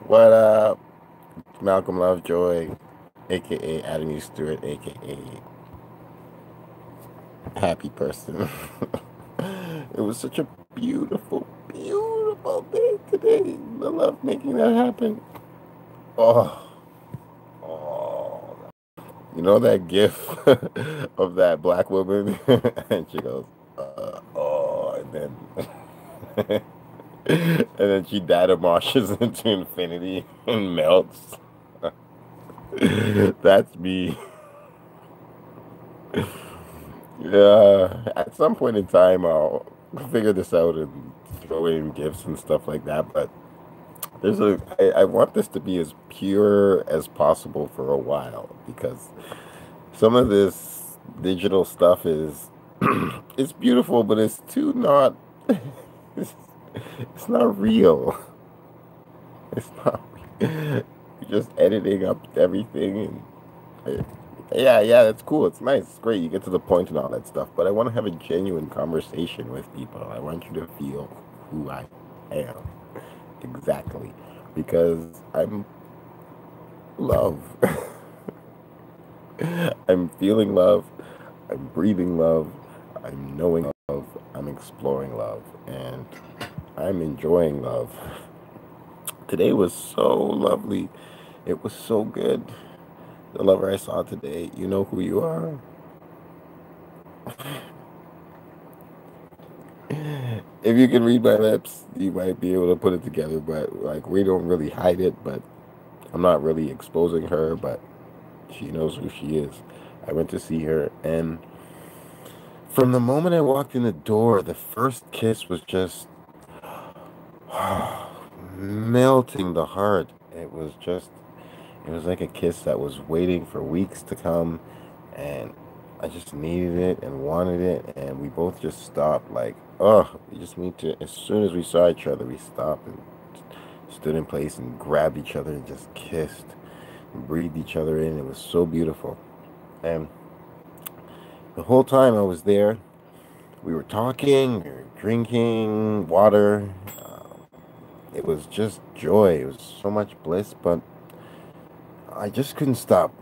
What up? Malcolm Lovejoy, aka Adam E. Stewart, aka Happy Person. It was such a beautiful, beautiful day today. I love making that happen. Oh, oh. You know that gif of that black woman? And she goes, oh, and then and then she data marshes into infinity and melts. That's me. Yeah, at some point in time, I'll figure this out and throw in gifts and stuff like that. But I want this to be as pure as possible for a while because some of this digital stuff is, it's beautiful, but it's too not, it's, it's not real. It's not, you're just editing up everything and yeah, that's cool. It's nice. It's great. You get to the point and all that stuff. But I want to have a genuine conversation with people. I want you to feel who I am exactly because I'm love. I'm feeling love. I'm breathing love. I'm knowing love. I'm exploring love. And I'm enjoying love. Today was so lovely. It was so good. The lover I saw today, you know who you are. If you can read my lips, you might be able to put it together, but like we don't really hide it, but I'm not really exposing her, but she knows who she is. I went to see her, and from the moment I walked in the door, the first kiss was just melting the heart. It was like a kiss that was waiting for weeks to come, and I just needed it and wanted it, and we both just stopped. Like, oh, we just need to. As soon as we saw each other, we stopped and stood in place and grabbed each other and just kissed and breathed each other in. It was so beautiful, and the whole time I was there, we were talking, we were drinking water. It was just joy. It was so much bliss, but I just couldn't stop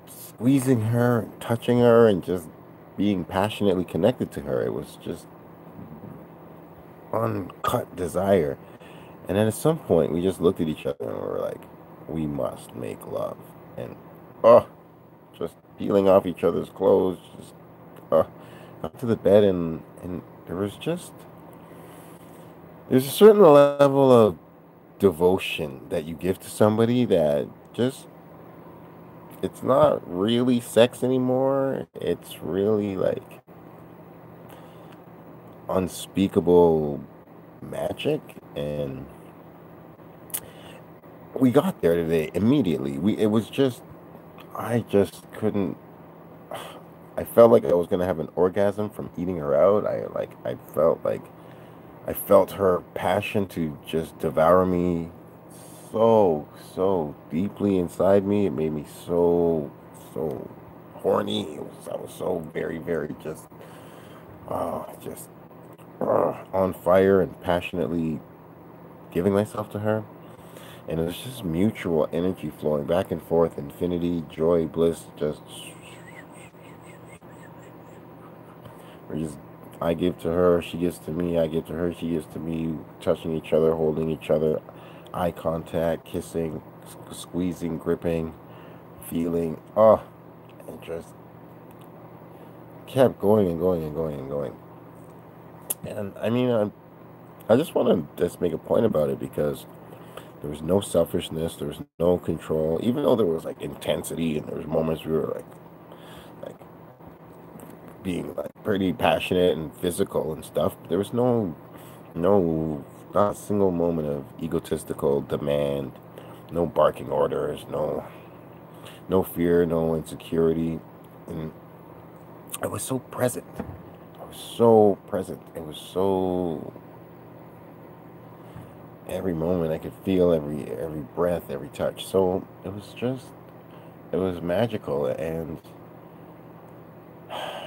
squeezing her, and touching her, and just being passionately connected to her. It was just uncut desire. And then at some point, we just looked at each other and we were like, we must make love. And, oh, just peeling off each other's clothes, just, up to the bed. And there was just, there's a certain level of devotion that you give to somebody that just, it's not really sex anymore. It's really like unspeakable magic. And we got there today immediately. It was just, I just couldn't, I felt like I was gonna have an orgasm from eating her out. I felt her passion to just devour me so deeply inside me. It made me so horny. I was so very just, just on fire and passionately giving myself to her. And it was just mutual energy flowing back and forth, infinity, joy, bliss, just we're just I give to her, she gives to me, I give to her, she gives to me, touching each other, holding each other, eye contact, kissing, squeezing, gripping, feeling, and just kept going and going and going and going. And I mean, I just want to just make a point about it because there was no selfishness, there was no control, even though there was like intensity and there was moments we were like being like pretty passionate and physical and stuff. There was no, not a single moment of egotistical demand, no barking orders, no fear, no insecurity, and I was so present. I was so present. It was so every moment I could feel every breath, every touch. So it was magical, and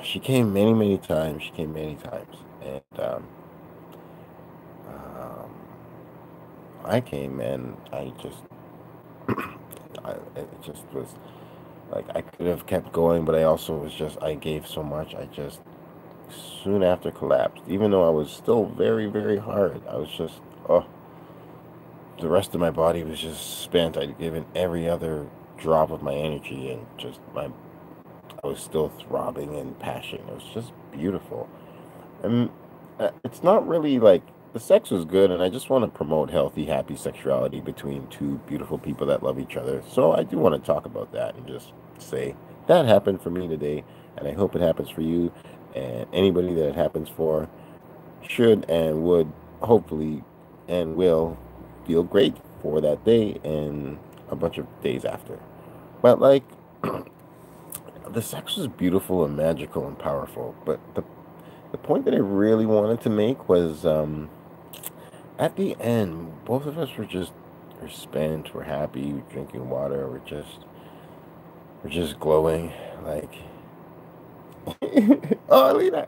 she came many times. She came many times, and um, I came and it just was like I could have kept going, but I also was just I gave so much. I just soon after collapsed, even though I was still very, very hard. I was just oh, the rest of my body was just spent. I'd given every other drop of my energy, and just my I was still throbbing and passion. It was just beautiful. And it's not really like the sex was good, and I just want to promote healthy, happy sexuality between two beautiful people that love each other. So I do want to talk about that and just say that happened for me today, and I hope it happens for you. And anybody that it happens for should and would hopefully and will feel great for that day and a bunch of days after. But like the sex was beautiful and magical and powerful, but the point that I really wanted to make was at the end, both of us we're spent, we're happy, we're drinking water, we're just glowing like oh Lena.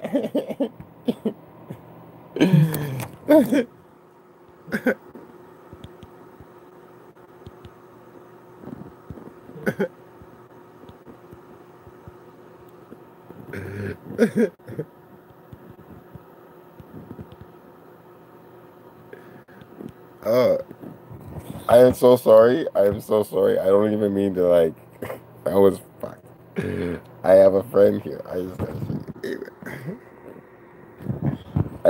Oh, I am so sorry. I am so sorry. I don't even mean to like. That was fucked. I have a friend here. I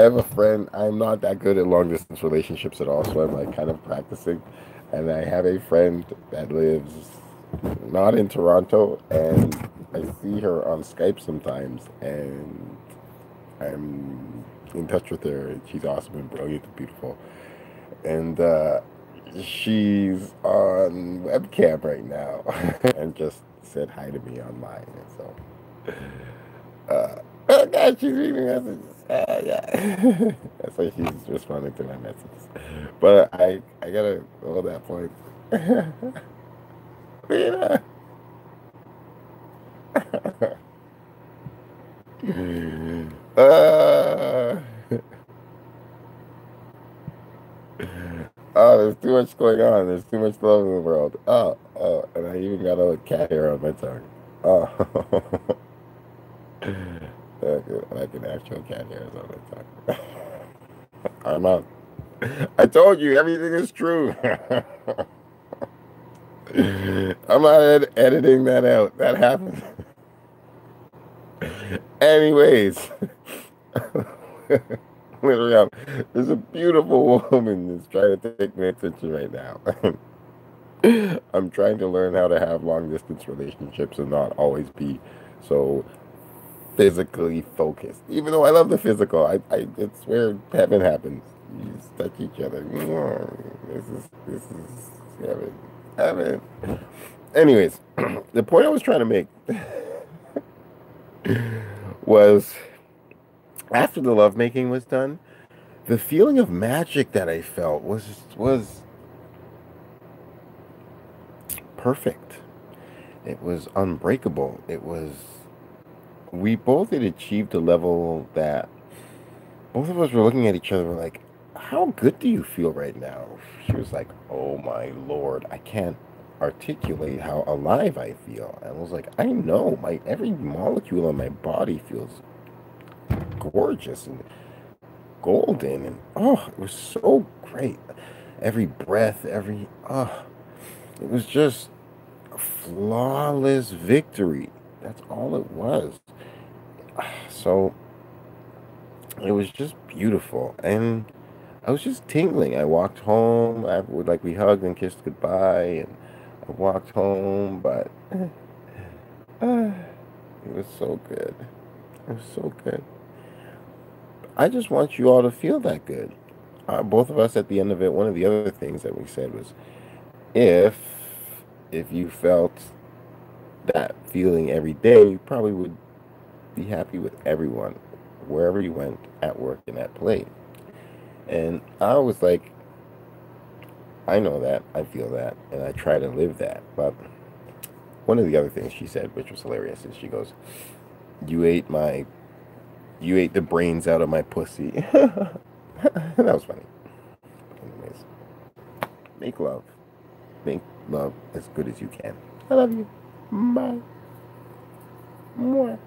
have a friend. I'm not that good at long distance relationships at all, so I'm like kind of practicing. And I have a friend that lives not in Toronto, and I see her on Skype sometimes, and I'm in touch with her. She's awesome and brilliant and beautiful. And she's on webcam right now and just said hi to me online. And so, oh God, she's reading messages. Yeah. That's why she's responding to my messages. But I gotta hold that point. Lena. uh, oh, there's too much going on. There's too much love in the world. And I even got a cat hair on my tongue. Oh, like an actual cat hair on my tongue. I'm out. I told you everything is true. I'm not editing that out. That happened. Anyways, literally, there's a beautiful woman that's trying to take my attention right now. I'm trying to learn how to have long distance relationships and not always be so physically focused. Even though I love the physical, it's where heaven happens. You just touch each other. This is heaven. Heaven. Anyways, the point I was trying to make was after the lovemaking was done, the feeling of magic that I felt was perfect. It was unbreakable. It was we both had achieved a level that both of us were looking at each other like, how good do you feel right now? She was like, oh my Lord, I can't articulate how alive I feel. I was like, I know, my every molecule in my body feels gorgeous and golden and oh, it was so great. Every breath, it was just a flawless victory. That's all it was. So it was just beautiful, and I was just tingling. I walked home. We hugged and kissed goodbye, and I walked home. But it was so good. It was so good. I just want you all to feel that good. Both of us at the end of it. One of the other things that we said was, if if you felt that feeling every day, you probably would be happy with everyone, wherever you went, at work and at play. And I was like, I know that, I feel that, and I try to live that. But one of the other things she said, which was hilarious, is she goes, "You ate you ate the brains out of my pussy." That was funny. Anyways, make love. Make love as good as you can. I love you. Bye. Mwah.